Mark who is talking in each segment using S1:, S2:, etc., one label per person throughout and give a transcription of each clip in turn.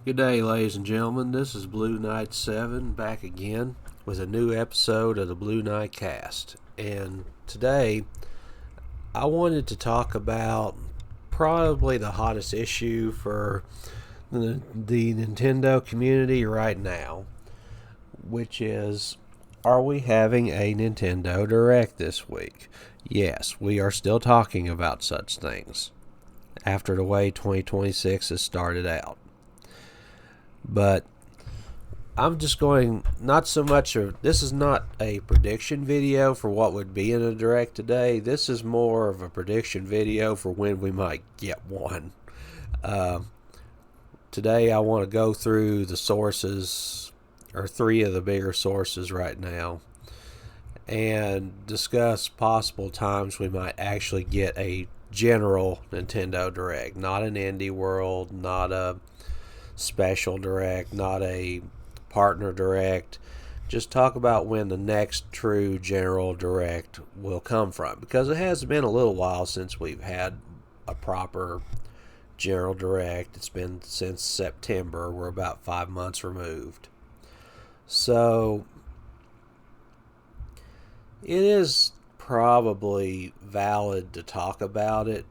S1: Good day, ladies and gentlemen. This is Blue Knight 7 back again with a new episode of the Blue Knight Cast. And today, I wanted to talk about probably the hottest issue for the Nintendo community right now, which is, are we having a Nintendo Direct this week? Yes, we are still talking about such things after the way 2026 has started out. But I'm just going, not so much of, this is not a prediction video for what would be in a direct today. This is more of a prediction video for when we might get one. Today I want to go through the sources, or three of the bigger sources right now, and discuss possible times we might actually get a general Nintendo Direct. Not an indie world, not a special direct, not a partner direct. Just talk about when the next true general direct will come from, because it has been a little while since we've had a proper general direct. It's been since September. We're about 5 months removed, so it is probably valid to talk about it.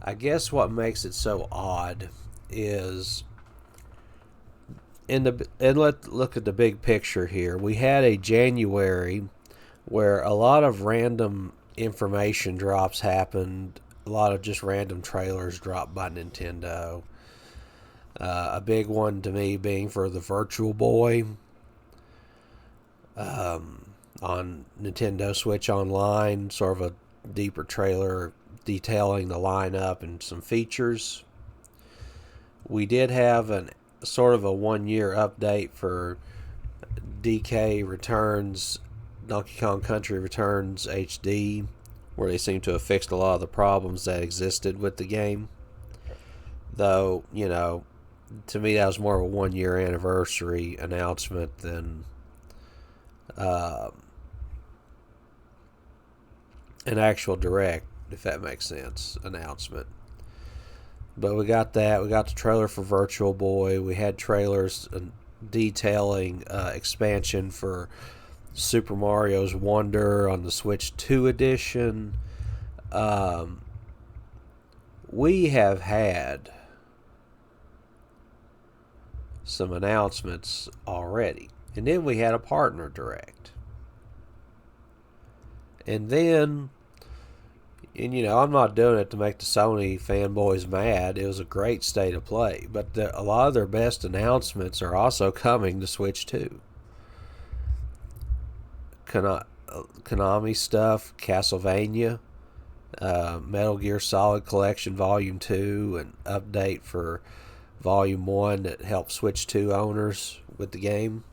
S1: I guess what makes it so odd is, and let's look at the big picture here. We had a January where a lot of random information drops happened, a lot of just random trailers dropped by Nintendo. A big one to me being for the Virtual Boy on Nintendo Switch Online, sort of a deeper trailer detailing the lineup and some features. We did have an sort of a 1-year update for DK Returns, Donkey Kong Country Returns HD, where they seem to have fixed a lot of the problems that existed with the game. Though, to me that was more of a 1-year anniversary announcement than an actual direct, if that makes sense, announcement. But we got that. We got the trailer for Virtual Boy. We had trailers detailing expansion for Super Mario's Wonder on the Switch 2 edition. We have had some announcements already. And then we had a partner direct. And then, I'm not doing it to make the Sony fanboys mad. It was a great state of play. But a lot of their best announcements are also coming to Switch 2. Konami stuff, Castlevania, Metal Gear Solid Collection Volume 2, an update for Volume 1 that helps Switch 2 owners with the game.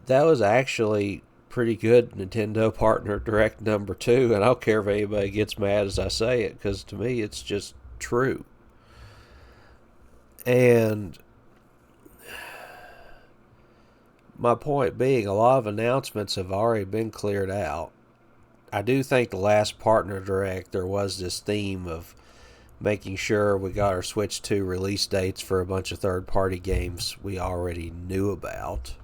S1: That was actually pretty good Nintendo Partner Direct number 2, and I don't care if anybody gets mad as I say it, because to me it's just true. And my point being, a lot of announcements have already been cleared out. I do think the last Partner Direct, there was this theme of making sure we got our Switch 2 release dates for a bunch of third-party games we already knew about.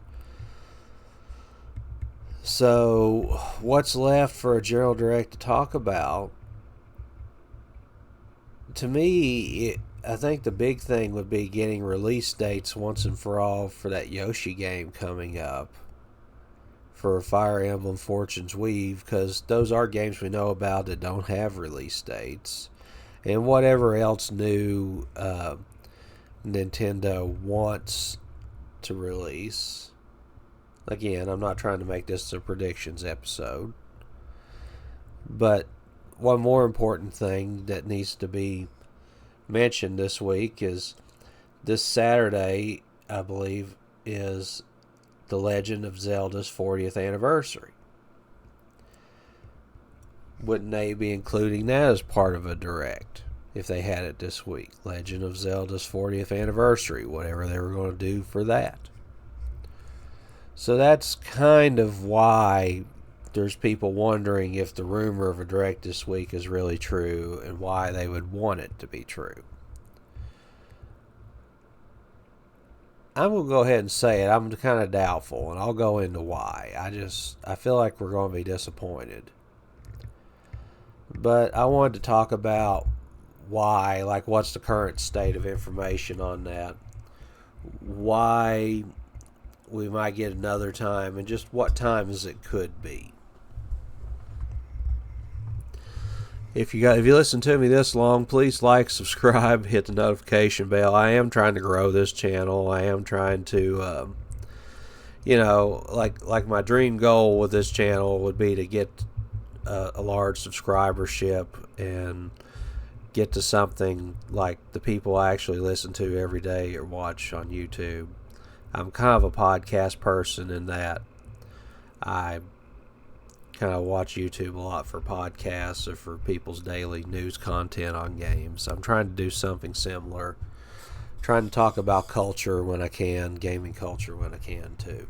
S1: So, what's left for a General Direct to talk about? To me, I think the big thing would be getting release dates once and for all for that Yoshi game coming up for Fire Emblem Fortune's Weave, because those are games we know about that don't have release dates. And whatever else new Nintendo wants to release. Again, I'm not trying to make this a predictions episode. But one more important thing that needs to be mentioned this week is this Saturday, I believe, is The Legend of Zelda's 40th anniversary. Wouldn't they be including that as part of a direct if they had it this week? Legend of Zelda's 40th anniversary, whatever they were going to do for that. So that's kind of why there's people wondering if the rumor of a direct this week is really true and why they would want it to be true. I'm going to go ahead and say it. I'm kind of doubtful, and I'll go into why. I feel like we're going to be disappointed. But I wanted to talk about why, like what's the current state of information on that, why we might get another time, and just what times it could be. If you listen to me this long, please like, subscribe, hit the notification bell. I am trying to grow this channel. I am trying to, like my dream goal with this channel would be to get a large subscribership and get to something like the people I actually listen to every day or watch on YouTube. I'm kind of a podcast person in that I kind of watch YouTube a lot for podcasts or for people's daily news content on games. I'm trying to do something similar. Trying to talk about culture when I can, gaming culture when I can too.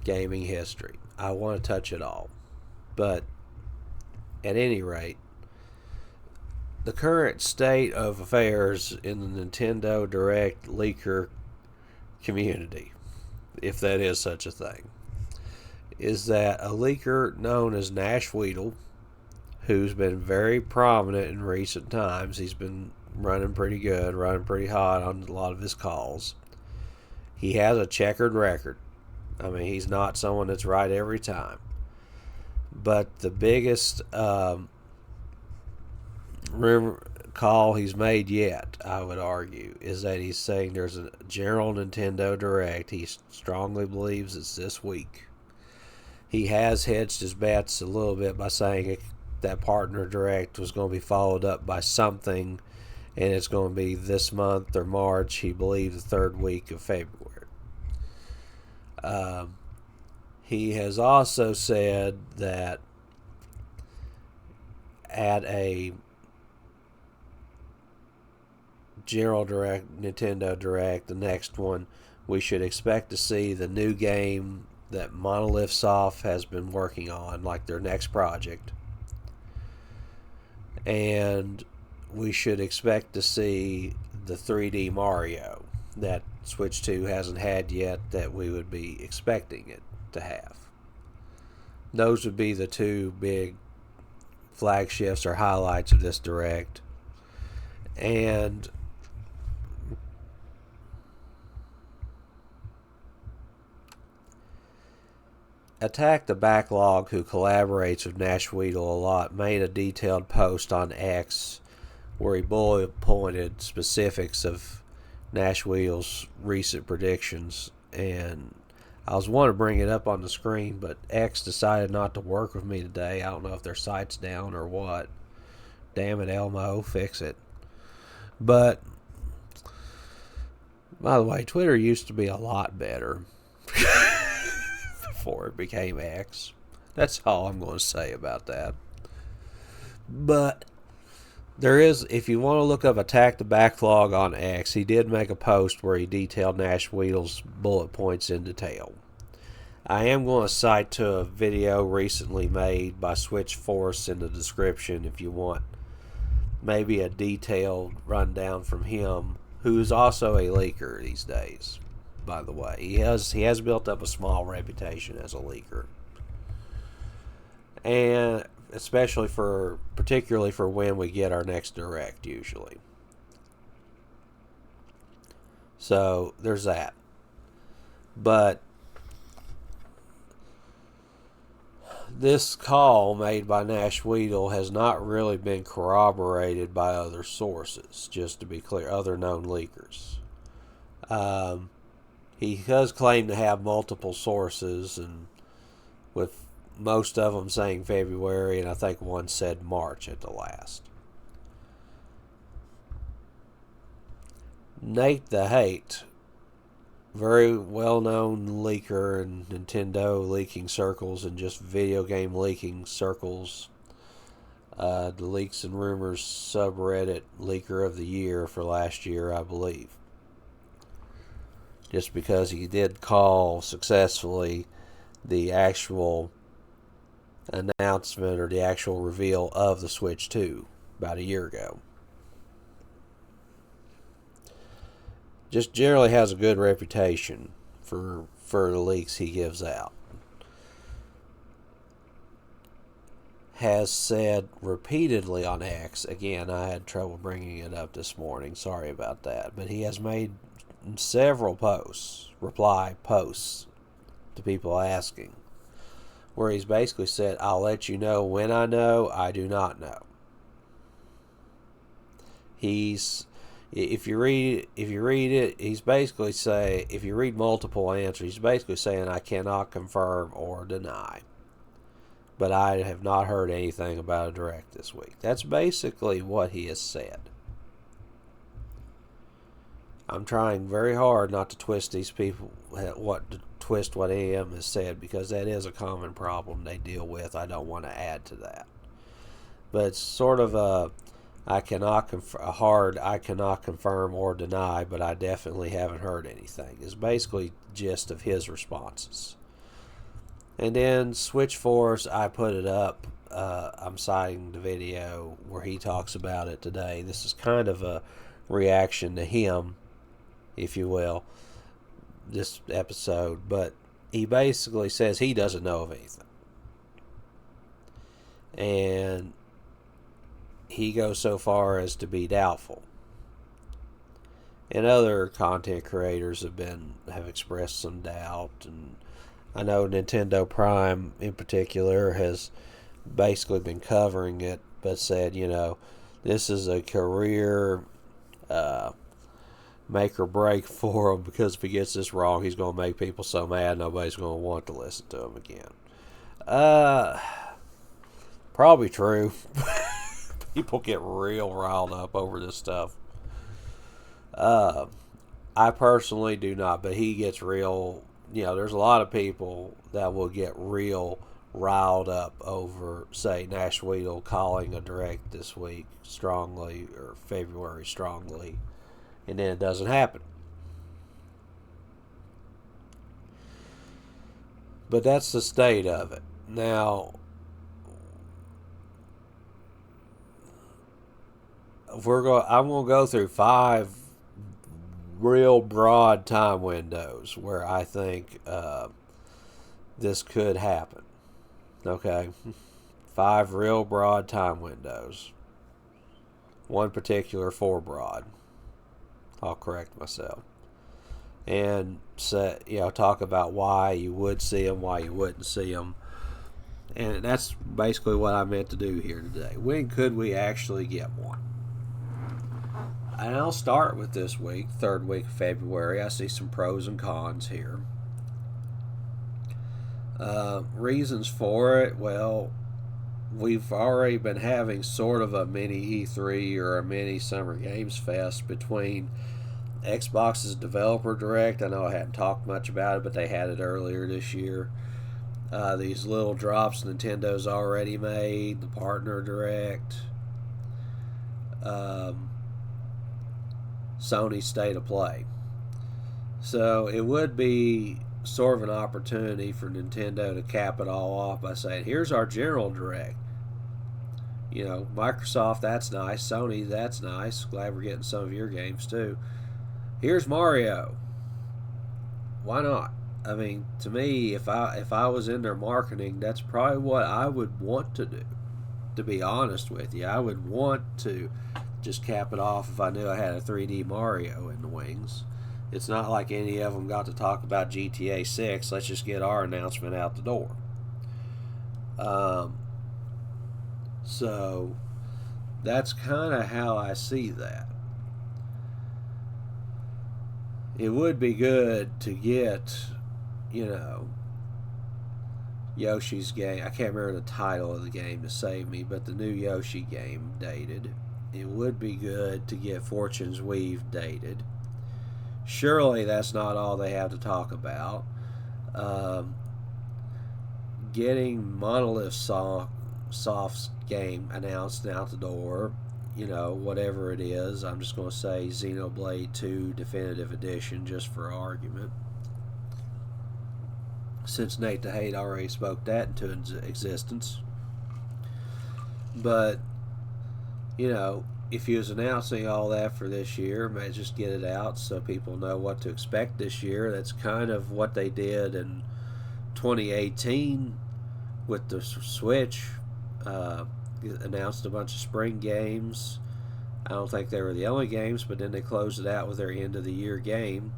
S1: Gaming history. I want to touch it all. But at any rate, the current state of affairs in the Nintendo Direct leaker community, if that is such a thing, is that a leaker known as Nash Weedle, who's been very prominent in recent times, he's been running pretty good, running pretty hot on a lot of his calls. He has a checkered record. I mean, he's not someone that's right every time. But the biggest call he's made yet, I would argue, is that he's saying there's a general Nintendo Direct. He strongly believes it's this week. He has hedged his bets a little bit by saying that Partner Direct was going to be followed up by something, and it's going to be this month or March. He believed the third week of February. He has also said that at a General Direct, Nintendo Direct, the next one, we should expect to see the new game that Monolith Soft has been working on, like their next project. And we should expect to see the 3D Mario that Switch 2 hasn't had yet that we would be expecting it to have. Those would be the two big flagships or highlights of this Direct. And Attack the Backlog, who collaborates with Nash Weedle a lot, made a detailed post on X where he bullet pointed specifics of Nash Weedle's recent predictions, and I was wanting to bring it up on the screen, but X decided not to work with me today. I don't know if their site's down or what. Damn it, Elmo, fix it. But, by the way, Twitter used to be a lot better before it became X. That's all I'm going to say about that. But there is, if you want to look up Attack the Backlog on X, he did make a post where he detailed Nash Weedle's bullet points in detail. I am going to cite to a video recently made by Switch Force in the description if you want maybe a detailed rundown from him, who is also a leaker these days, by the way. He has built up a small reputation as a leaker. And particularly for when we get our next Direct, usually. So, there's that. But this call made by Nash Weedle has not really been corroborated by other sources, just to be clear, other known leakers. He does claim to have multiple sources, and with most of them saying February, and I think one said March at the last. Nate the Hate, very well-known leaker in Nintendo leaking circles and just video game leaking circles. The Leaks and Rumors subreddit leaker of the year for last year, I believe. Just because he did call successfully the actual announcement or the actual reveal of the Switch 2 about a year ago. Just generally has a good reputation for the leaks he gives out. Has said repeatedly on X, again, I had trouble bringing it up this morning, sorry about that, but he has made several reply posts to people asking, where he's basically said, I'll let you know when I know, I do not know. If you read it, he's basically saying, if you read multiple answers, he's basically saying, I cannot confirm or deny. But I have not heard anything about a direct this week. That's basically what he has said. I'm trying very hard not to twist these people, what AM has said, because that is a common problem they deal with. I don't want to add to that. But it's sort of I cannot confirm or deny, but I definitely haven't heard anything. Is basically gist of his responses. And then Switch Force, I put it up. I'm citing the video where he talks about it today. This is kind of a reaction to him, if you will, this episode. But he basically says he doesn't know of anything. And he goes so far as to be doubtful. And other content creators have expressed some doubt, and I know Nintendo Prime in particular has basically been covering it, but said, this is a career make or break for him, because if he gets this wrong, he's going to make people so mad nobody's going to want to listen to him again. Probably true. People get real riled up over this stuff. I personally do not, but he gets real. There's a lot of people that will get real riled up over, say, Nash Weedle calling a direct this week strongly, or February strongly, and then it doesn't happen. But that's the state of it. Now, I'm going to go through 5 real broad time windows where I think this could happen. Okay? 5 real broad time windows. One particular 4 broad. I'll correct myself. And talk about why you would see them, why you wouldn't see them. And that's basically what I meant to do here today. When could we actually get one? And I'll start with this week, 3rd week of February. I see some pros and cons here. Reasons for it, well, we've already been having sort of a mini E3 or a mini Summer Games Fest between Xbox's Developer Direct. I know I hadn't talked much about it, but they had it earlier this year. These little drops Nintendo's already made, the Partner Direct. Sony's State of Play. So it would be sort of an opportunity for Nintendo to cap it all off by saying, here's our general direct. Microsoft, that's nice. Sony, that's nice. Glad we're getting some of your games too. Here's Mario. Why not? I mean, to me, if I was in their marketing, that's probably what I would want to do. To be honest with you, I would want to just cap it off if I knew I had a 3D Mario in the wings. It's not like any of them got to talk about GTA 6. Let's just get our announcement out the door. So that's kind of how I see that. It would be good to get, Yoshi's game. I can't remember the title of the game to save me, but the new Yoshi game dated. It would be good to get Fortune's Weave dated. Surely that's not all they have to talk about. Getting Monolith Soft's game announced and out the door. Whatever it is. I'm just going to say Xenoblade 2 Definitive Edition just for argument. since Nate the Hate already spoke that into existence. But, if he was announcing all that for this year, may just get it out so people know what to expect this year. That's kind of what they did in 2018 with the Switch. Announced a bunch of spring games. I don't think they were the only games, but then they closed it out with their end of the year game,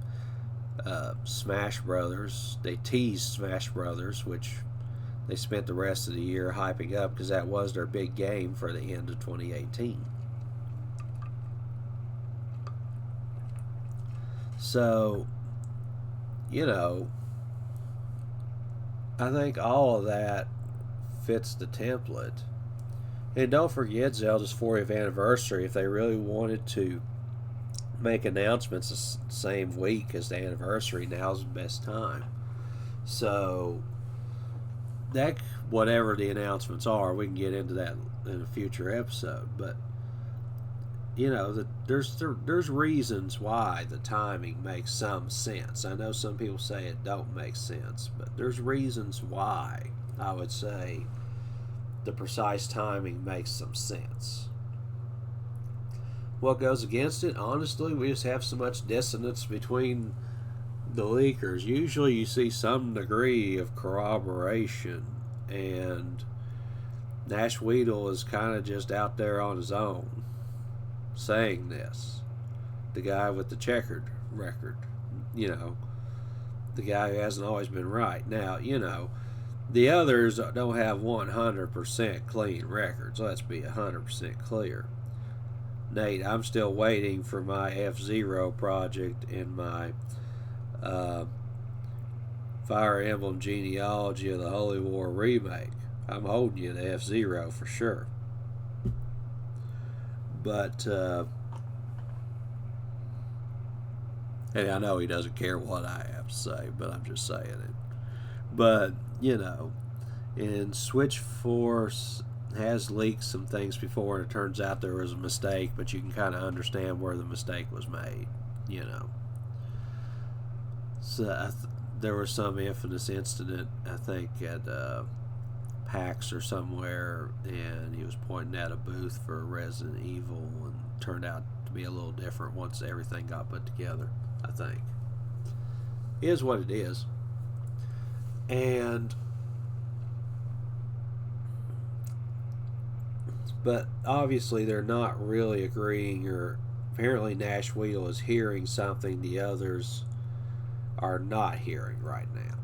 S1: Smash Brothers. They teased Smash Brothers, which they spent the rest of the year hyping up because that was their big game for the end of 2018. So, I think all of that fits the template. And don't forget Zelda's 40th anniversary. If they really wanted to make announcements the same week as the anniversary, now's the best time. So, that, whatever the announcements are, we can get into that in a future episode. But, there's reasons why the timing makes some sense. I know some people say it don't make sense, but there's reasons why I would say the precise timing makes some sense. What goes against it? Honestly, we just have so much dissonance between the leakers. Usually you see some degree of corroboration, and Nash Weedle is kind of just out there on his own saying this. The guy with the checkered record, the guy who hasn't always been right. Now, the others don't have 100% clean records. Let's be 100% clear. Nate, I'm still waiting for my F-Zero project and my Fire Emblem Genealogy of the Holy War remake. I'm holding you to F-Zero for sure. But, and I know he doesn't care what I have to say, but I'm just saying it. But, and Switch Force has leaked some things before, and it turns out there was a mistake, but you can kind of understand where the mistake was made, So there was some infamous incident, I think, at PAX or somewhere, and he was pointing at a booth for Resident Evil, and turned out to be a little different once everything got put together, I think. It is what it is. But obviously they're not really agreeing, or apparently Nash Wheel is hearing something the others are not hearing right now.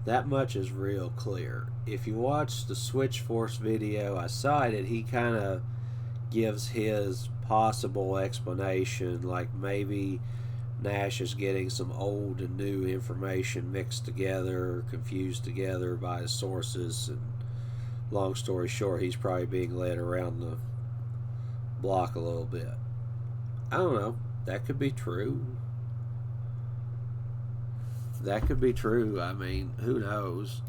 S1: That much is real clear. If you watch the Switch Force video I cited, he kind of gives his possible explanation, like maybe Nash is getting some old and new information mixed together, confused together by his sources, and long story short, he's probably being led around the block a little bit. I don't know. That could be true. That could be true. I mean, who knows?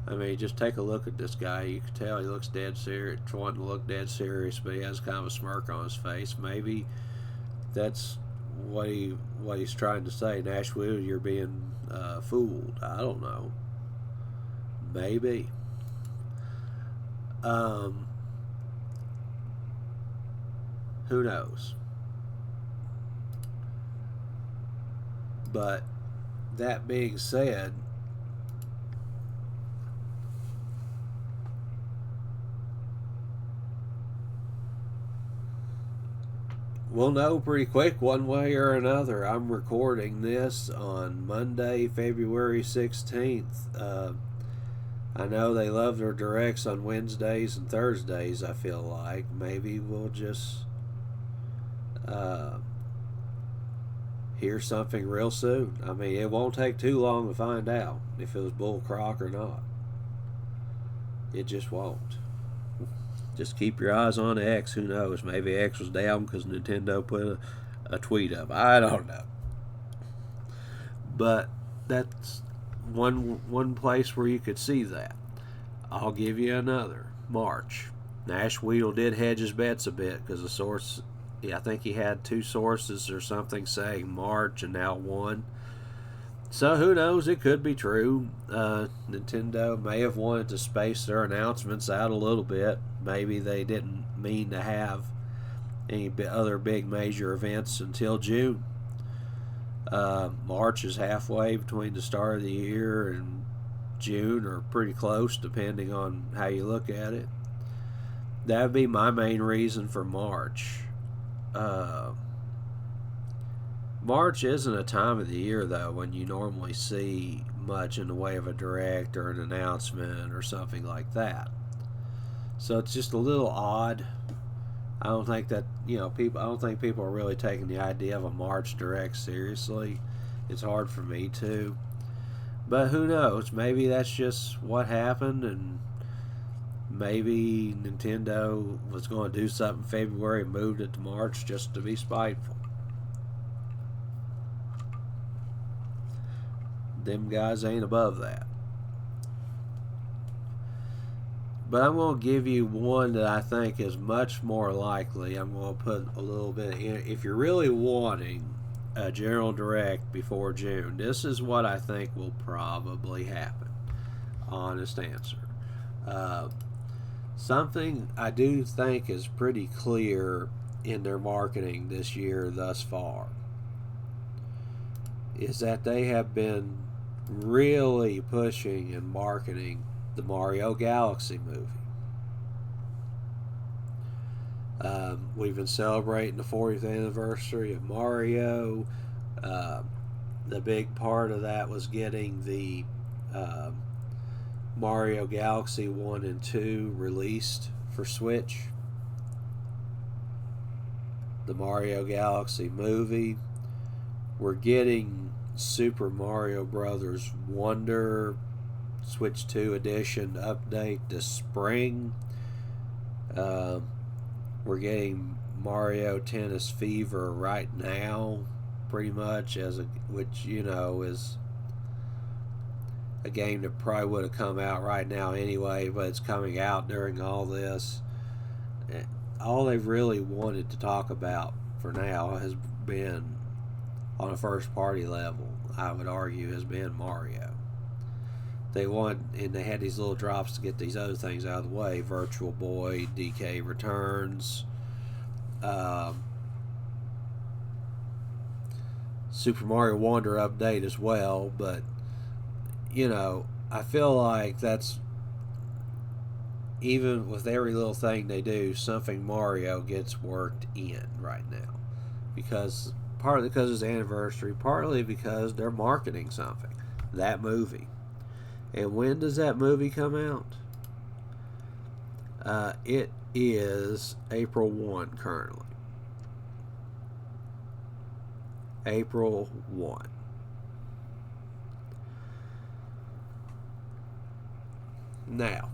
S1: I mean, just take a look at this guy. You can tell he looks dead serious, trying to look dead serious, but he has kind of a smirk on his face. Maybe that's what he's trying to say. Nashville, you're being fooled. I don't know. Maybe. Who knows? But that being said, we'll know pretty quick one way or another. I'm recording this on Monday, February 16th. I know they love their directs on Wednesdays and Thursdays, I feel like. Maybe we'll just hear something real soon. I mean, it won't take too long to find out if it was bull crock or not. It just won't. Just keep your eyes on X. Who knows? Maybe X was down because Nintendo put a tweet up. I don't know. But that's one place where you could see that. I'll give you another. March. Nash Weedle did hedge his bets a bit because the source, I think he had two sources or something saying March and now one. So who knows? It could be true. Nintendo may have wanted to space their announcements out a little bit. Maybe they didn't mean to have any other big major events until June. March is halfway between the start of the year and June, or pretty close, depending on how you look at it. That would be my main reason for March. March isn't a time of the year, though, when you normally see much in the way of a direct or an announcement or something like that. So it's just a little odd. I don't think that people. I don't think people are really taking the idea of a March direct seriously. It's hard for me to, but who knows? Maybe that's just what happened, and maybe Nintendo was going to do something in February and moved it to March just to be spiteful. Them guys ain't above that. But I'm going to give you one that I think is much more likely. I'm going to put a little bit in. If you're really wanting a general direct before June, this is what I think will probably happen. Honest answer. Something I do think is pretty clear in their marketing this year thus far is that they have been really pushing and marketing the Mario Galaxy movie. We've been celebrating the 40th anniversary of Mario. The big part of that was getting the Mario Galaxy 1 and 2 released for Switch. The Mario Galaxy movie. We're getting Super Mario Brothers Wonder Switch 2 edition update this spring. We're getting Mario Tennis Fever right now, pretty much, which is a game that probably would have come out right now anyway, but it's coming out during all this. All they've really wanted to talk about for now has been, on a first party level, I would argue, has been Mario. And they had these little drops to get these other things out of the way. Virtual Boy, DK Returns, Super Mario Wonder update as well, but I feel like that's, even with every little thing they do, something Mario gets worked in right now. Partly because it's anniversary, partly because they're marketing something. That movie. And when does that movie come out? It is April 1 currently. April 1. Now,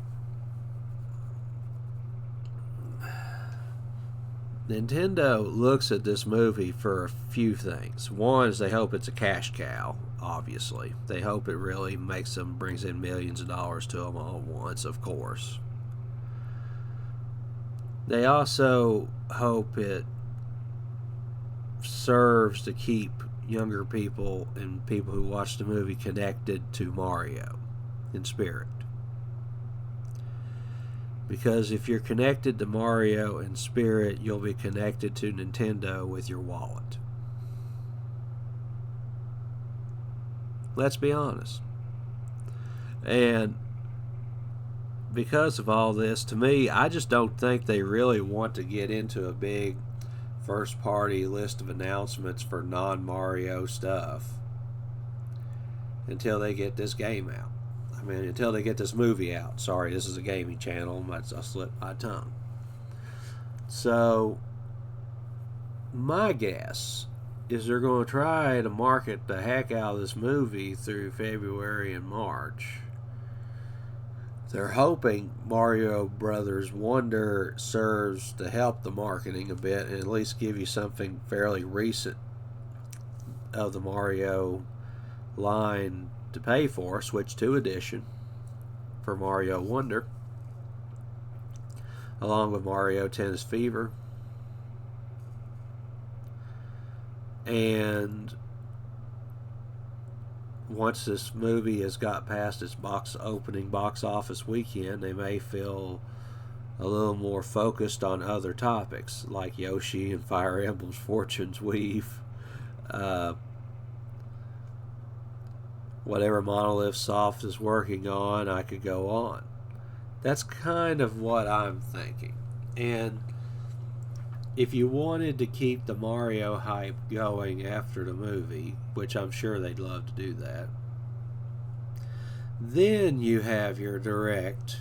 S1: Nintendo looks at this movie for a few things. One is they hope it's a cash cow, obviously. They hope it really brings in millions of dollars to them all at once, of course. They also hope it serves to keep younger people and people who watch the movie connected to Mario in spirit. Because if you're connected to Mario in spirit, you'll be connected to Nintendo with your wallet. Let's be honest. And because of all this, to me, I just don't think they really want to get into a big first party list of announcements for non-Mario stuff until they get this game out. Until they get this movie out. Sorry, this is a gaming channel. I slipped my tongue. So, my guess is they're going to try to market the heck out of this movie through February and March. They're hoping Mario Brothers Wonder serves to help the marketing a bit and at least give you something fairly recent of the Mario line to pay for. Switch 2 edition for Mario Wonder, along with Mario Tennis Fever, and once this movie has got past its opening box office weekend, they may feel a little more focused on other topics like Yoshi and Fire Emblem's Fortune's Weave, uh, whatever Monolith Soft is working on. I could go on. That's kind of what I'm thinking. And if you wanted to keep the Mario hype going after the movie, which I'm sure they'd love to do that, then you have your direct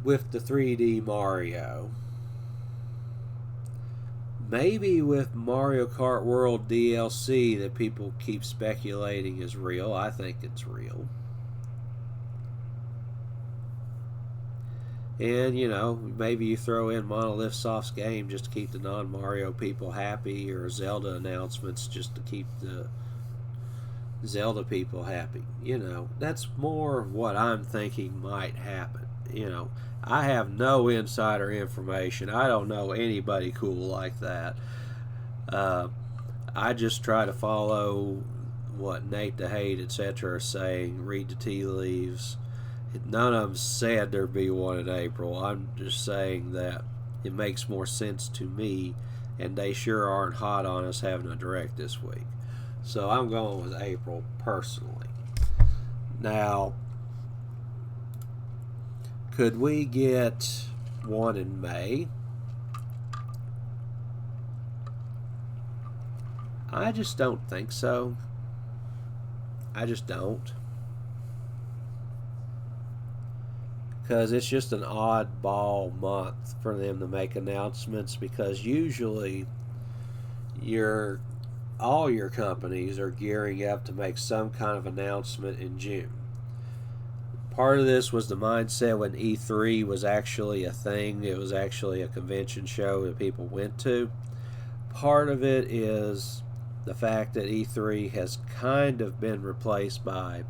S1: with the 3D Mario. Maybe with Mario Kart World DLC that people keep speculating is real. I think it's real. And, maybe you throw in Monolith Soft's game just to keep the non-Mario people happy, or Zelda announcements just to keep the Zelda people happy. That's more what I'm thinking might happen. I have no insider information. I don't know anybody cool like that. I just try to follow what Nate the Hate, etc. are saying, read the tea leaves. None of them said there'd be one in April. I'm just saying that it makes more sense to me, and they sure aren't hot on us having a direct this week. So I'm going with April personally. Now, could we get one in May? I just don't think so. I just don't. Because it's just an oddball month for them to make announcements, because usually all your companies are gearing up to make some kind of announcement in June. Part of this was the mindset when E3 was actually a thing. It was actually a convention show that people went to. Part of it is the fact that E3 has kind of been replaced by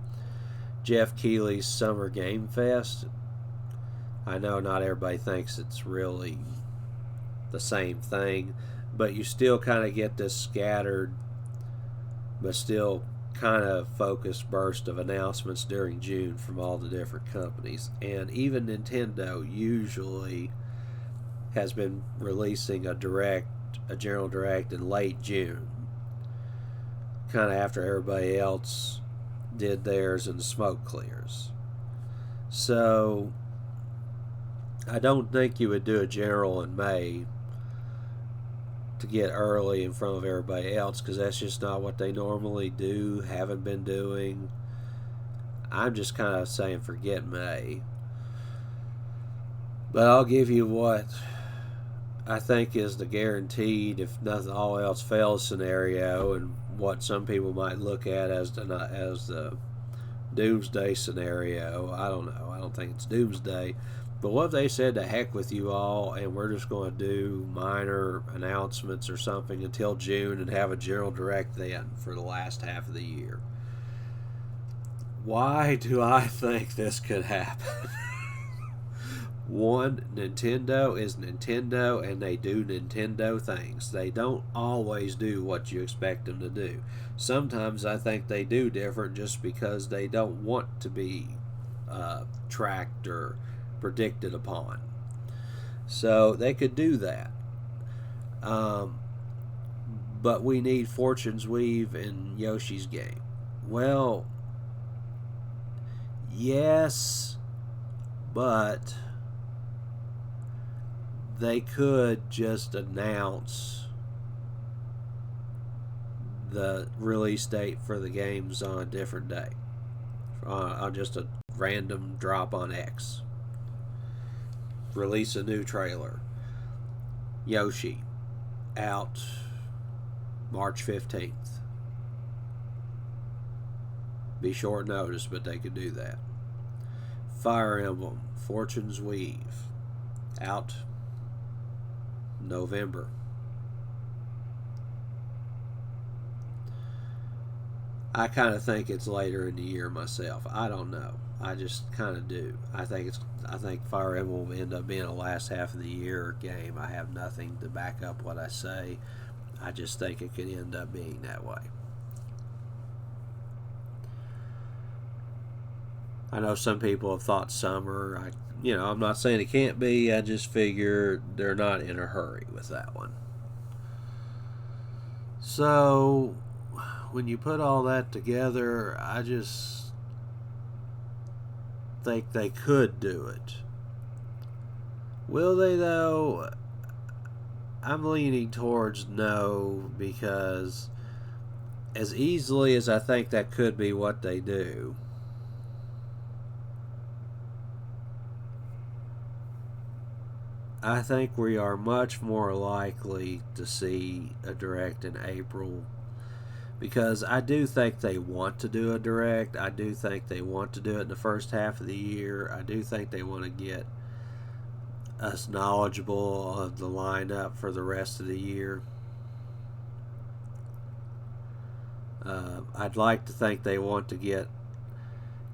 S1: Jeff Keighley's Summer Game Fest. I know not everybody thinks it's really the same thing, but you still kind of get this scattered but still kind of focused burst of announcements during June from all the different companies. And even Nintendo usually has been releasing a general direct in late June, kind of after everybody else did theirs and the smoke clears. So I don't think you would do a general in May to get early in front of everybody else, because that's just not what they normally do, haven't been doing. I'm just kind of saying forget May. But I'll give you what I think is the guaranteed, if nothing all else fails scenario, and what some people might look at as the doomsday scenario. I don't know. I don't think it's doomsday. But what if they said to heck with you all, and we're just going to do minor announcements or something until June and have a general direct then for the last half of the year? Why do I think this could happen? One, Nintendo is Nintendo, and they do Nintendo things. They don't always do what you expect them to do. Sometimes I think they do different just because they don't want to be tracked or predicted upon. So they could do that. But we need Fortune's Weave and Yoshi's game. Well, yes, but they could just announce the release date for the games on a different day, on just a random drop on X. Release a new trailer. Yoshi out March 15th. Be short notice, but they could do that. Fire Emblem Fortune's Weave out November. I kind of think it's later in the year myself. I don't know. I just kind of do. I think Fire Emblem will end up being a last half of the year game. I have nothing to back up what I say. I just think it could end up being that way. I know some people have thought summer. I'm not saying it can't be. I just figure they're not in a hurry with that one. So when you put all that together, I just think they could do it. Will they, though? I'm leaning towards no, because as easily as I think that could be what they do, I think we are much more likely to see a direct in April, because I do think they want to do a direct. I do think they want to do it in the first half of the year. I do think they want to get us knowledgeable of the lineup for the rest of the year. I'd like to think they want to get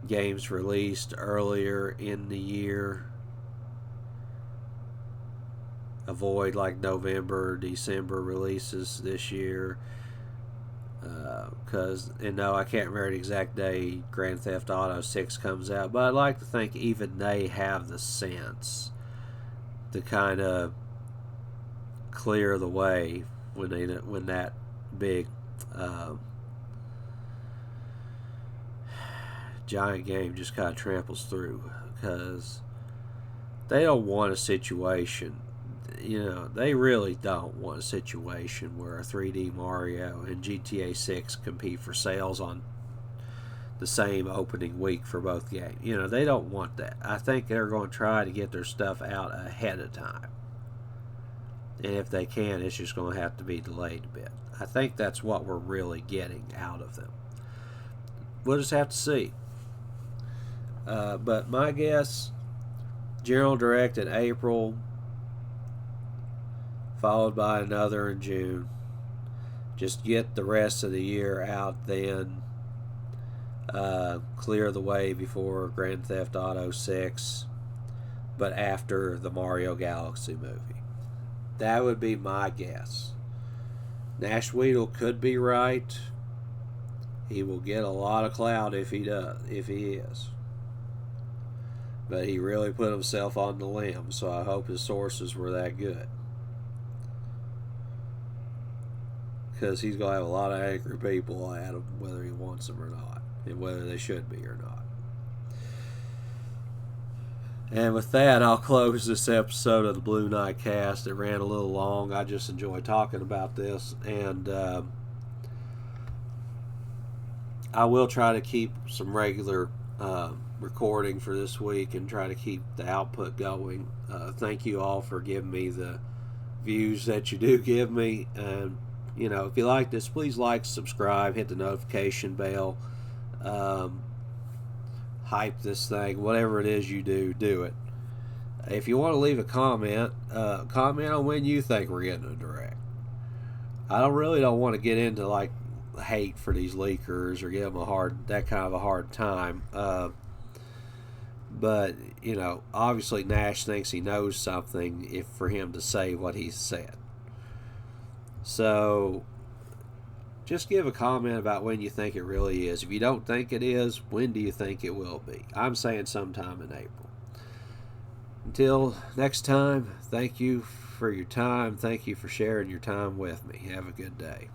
S1: games released earlier in the year. Avoid like November, December releases this year. Because, I can't remember the exact day Grand Theft Auto 6 comes out, but I'd like to think even they have the sense to kind of clear the way when that big giant game just kind of tramples through, because they don't want a situation. They really don't want a situation where a 3D Mario and GTA 6 compete for sales on the same opening week for both games. They don't want that. I think they're going to try to get their stuff out ahead of time. And if they can, it's just going to have to be delayed a bit. I think that's what we're really getting out of them. We'll just have to see. But my guess, General Direct in April, followed by another in June. Just get the rest of the year out then. Clear the way before Grand Theft Auto 6, but after the Mario Galaxy movie. That would be my guess. Nash Weedle could be right. He will get a lot of clout if he is. But he really put himself on the limb, so I hope his sources were that good. Because he's going to have a lot of angry people at him, whether he wants them or not, and whether they should be or not. And with that, I'll close this episode of the Blue Knight Cast. It ran a little long. I just enjoy talking about this, and I will try to keep some regular recording for this week and try to keep the output going. Thank you all for giving me the views that you do give me, and if you like this, please like, subscribe, hit the notification bell, hype this thing, whatever it is you do it. If you want to leave a comment on when you think we're getting a direct. I don't want to get into like hate for these leakers or give them that kind of a hard time. But obviously Nash thinks he knows something for him to say what he said. So just give a comment about when you think it really is. If you don't think it is, when do you think it will be? I'm saying sometime in April. Until next time, thank you for your time. Thank you for sharing your time with me. Have a good day.